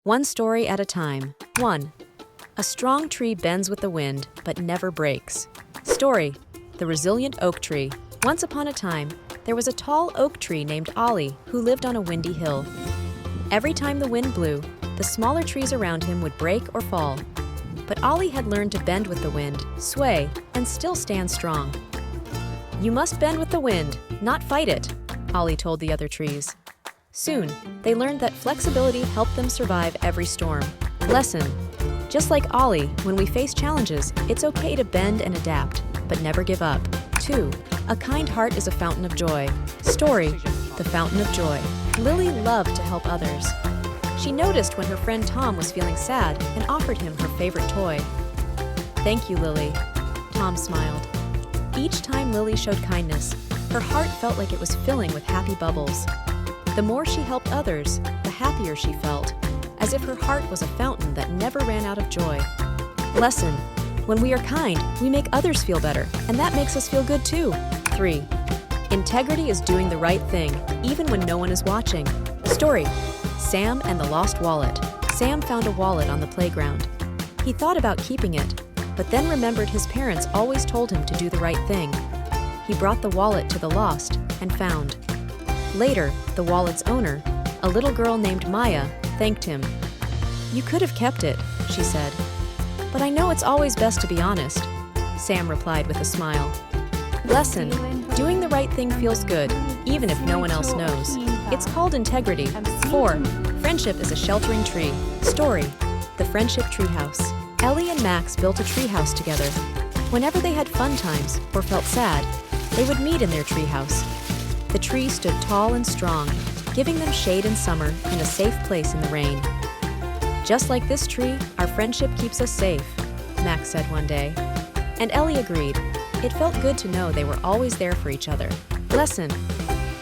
One story at a time. 1. A strong tree bends with the wind, but never breaks. Story: The Resilient Oak Tree. Once upon a time, there was a tall oak tree named Ollie who lived on a windy hill. Every time the wind blew, the smaller trees around him would break or fall. But Ollie had learned to bend with the wind, sway, and still stand strong. "You must bend with the wind, not fight it," Ollie told the other trees. Soon, they learned that flexibility helped them survive every storm. Lesson: just like Ollie, when we face challenges, it's okay to bend and adapt, but never give up. 2. A kind heart is a fountain of joy. Story: The Fountain of Joy. Lily loved to help others. She noticed when her friend Tom was feeling sad and offered him her favorite toy. "Thank you, Lily," Tom smiled. Each time Lily showed kindness, her heart felt like it was filling with happy bubbles. The more she helped others, the happier she felt, as if her heart was a fountain that never ran out of joy. Lesson: when we are kind, we make others feel better, and that makes us feel good too. 3. Integrity is doing the right thing, even when no one is watching. Story: Sam and the Lost Wallet. Sam found a wallet on the playground. He thought about keeping it, but then remembered his parents always told him to do the right thing. He brought the wallet to the lost and found. Later, the wallet's owner, a little girl named Maya, thanked him. "You could have kept it," she said. "But I know it's always best to be honest," Sam replied with a smile. Lesson: doing the right thing feels good, even if no one else knows. It's called integrity. 4. Friendship is a sheltering tree. Story: The Friendship Treehouse. Ellie and Max built a treehouse together. Whenever they had fun times or felt sad, they would meet in their treehouse. The tree stood tall and strong, giving them shade in summer and a safe place in the rain. "Just like this tree, our friendship keeps us safe," Max said one day. And Ellie agreed. It felt good to know they were always there for each other. Lesson: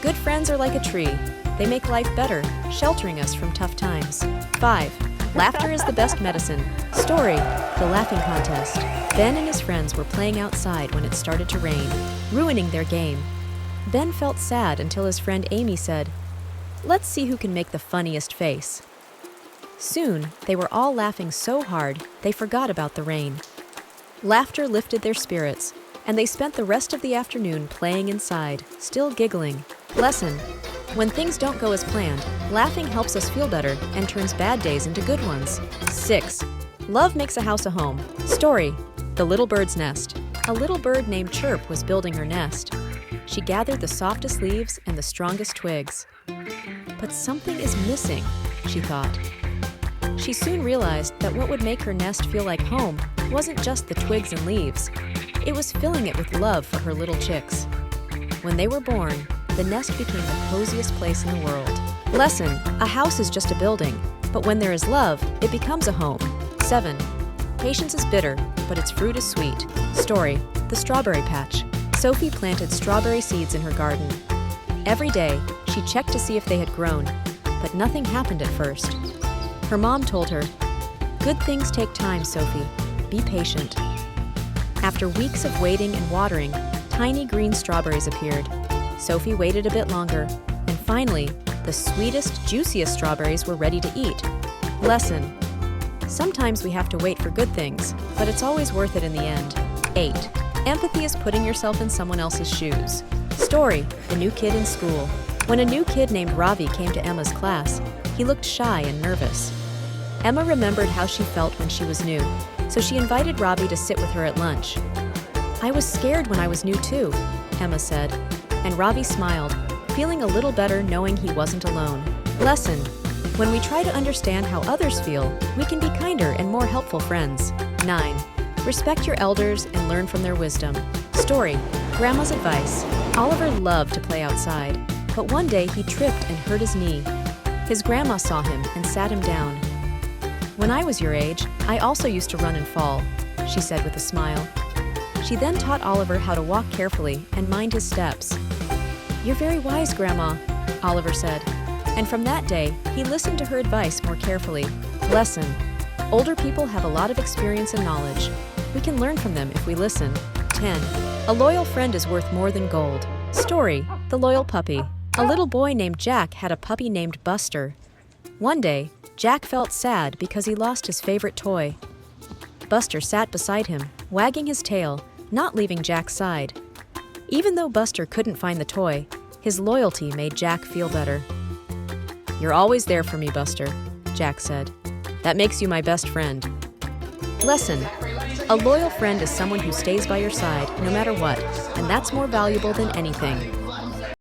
good friends are like a tree. They make life better, sheltering us from tough times. 5. Laughter is the best medicine. Story: The Laughing Contest. Ben and his friends were playing outside when it started to rain, ruining their game. Ben felt sad until his friend Amy said, "Let's see who can make the funniest face." Soon, they were all laughing so hard, they forgot about the rain. Laughter lifted their spirits, and they spent the rest of the afternoon playing inside, still giggling. Lesson: when things don't go as planned, laughing helps us feel better and turns bad days into good ones. 6. Love makes a house a home. Story: The Little Bird's Nest. A little bird named Chirp was building her nest. She gathered the softest leaves and the strongest twigs. But something is missing, she thought. She soon realized that what would make her nest feel like home wasn't just the twigs and leaves. It was filling it with love for her little chicks. When they were born, the nest became the coziest place in the world. Lesson: a house is just a building, but when there is love, it becomes a home. 7. Patience is bitter, but its fruit is sweet. Story: The Strawberry Patch. Sophie planted strawberry seeds in her garden. Every day, she checked to see if they had grown, but nothing happened at first. Her mom told her, "Good things take time, Sophie. Be patient." After weeks of waiting and watering, tiny green strawberries appeared. Sophie waited a bit longer, and finally, the sweetest, juiciest strawberries were ready to eat. Lesson: sometimes we have to wait for good things, but it's always worth it in the end. 8. Empathy is putting yourself in someone else's shoes. Story: The New Kid in School. When a new kid named Ravi came to Emma's class, he looked shy and nervous. Emma remembered how she felt when she was new, so she invited Ravi to sit with her at lunch. "I was scared when I was new too," Emma said, and Ravi smiled, feeling a little better knowing he wasn't alone. Lesson: when we try to understand how others feel, we can be kinder and more helpful friends. 9. Respect your elders and learn from their wisdom. Story: Grandma's Advice. Oliver loved to play outside, but one day he tripped and hurt his knee. His grandma saw him and sat him down. "When I was your age, I also used to run and fall," she said with a smile. She then taught Oliver how to walk carefully and mind his steps. "You're very wise, Grandma," Oliver said, and from that day, he listened to her advice more carefully. Lesson: older people have a lot of experience and knowledge. We can learn from them if we listen. 10. A loyal friend is worth more than gold. Story: The Loyal Puppy. A little boy named Jack had a puppy named Buster. One day, Jack felt sad because he lost his favorite toy. Buster sat beside him, wagging his tail, not leaving Jack's side. Even though Buster couldn't find the toy, his loyalty made Jack feel better. "You're always there for me, Buster," Jack said. "That makes you my best friend." Lesson: a loyal friend is someone who stays by your side no matter what, and that's more valuable than anything.